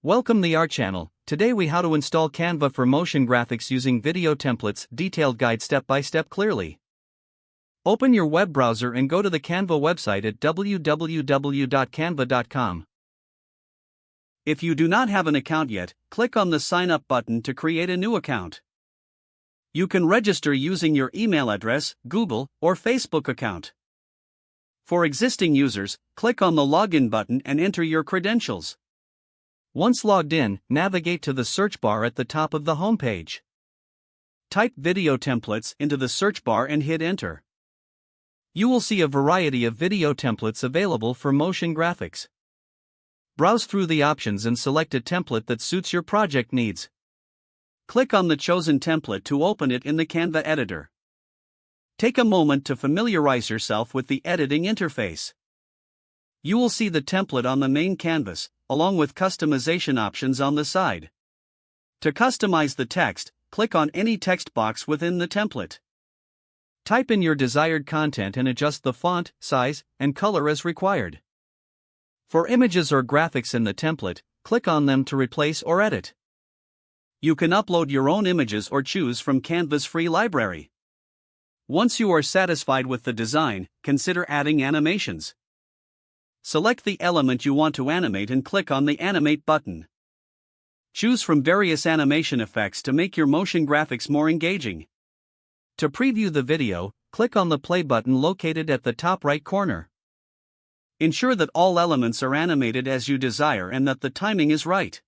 Welcome the our channel. Today we how to install Canva for motion graphics using video templates, detailed guide step by step clearly. Open your web browser and go to the Canva website at www.canva.com. If you do not have an account yet, click on the sign up button to create a new account. You can register using your email address, Google, or Facebook account. For existing users, click on the login button and enter your credentials. Once logged in, navigate to the search bar at the top of the homepage. Type video templates into the search bar and hit enter. You will see a variety of video templates available for motion graphics. Browse through the options and select a template that suits your project needs. Click on the chosen template to open it in the Canva editor. Take a moment to familiarize yourself with the editing interface. You will see the template on the main canvas, along with customization options on the side. To customize the text, click on any text box within the template. Type in your desired content and adjust the font, size, and color as required. For images or graphics in the template, click on them to replace or edit. You can upload your own images or choose from Canva's free library. Once you are satisfied with the design, consider adding animations. Select the element you want to animate and click on the Animate button. Choose from various animation effects to make your motion graphics more engaging. To preview the video, click on the Play button located at the top right corner. Ensure that all elements are animated as you desire and that the timing is right.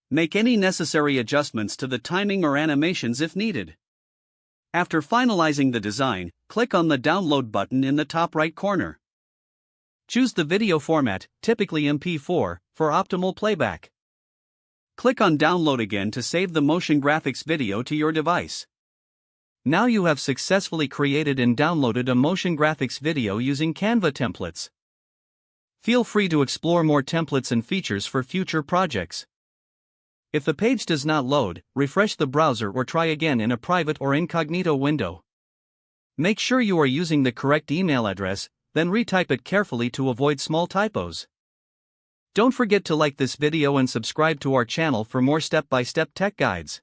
Make any necessary adjustments to the timing or animations if needed. After finalizing the design, click on the Download button in the top right corner. Choose the video format, typically MP4, for optimal playback. Click on Download again to save the motion graphics video to your device. Now you have successfully created and downloaded a motion graphics video using Canva templates. Feel free to explore more templates and features for future projects. If the page does not load, refresh the browser or try again in a private or incognito window. Make sure you are using the correct email address, then retype it carefully to avoid small typos. Don't forget to like this video and subscribe to our channel for more step-by-step tech guides.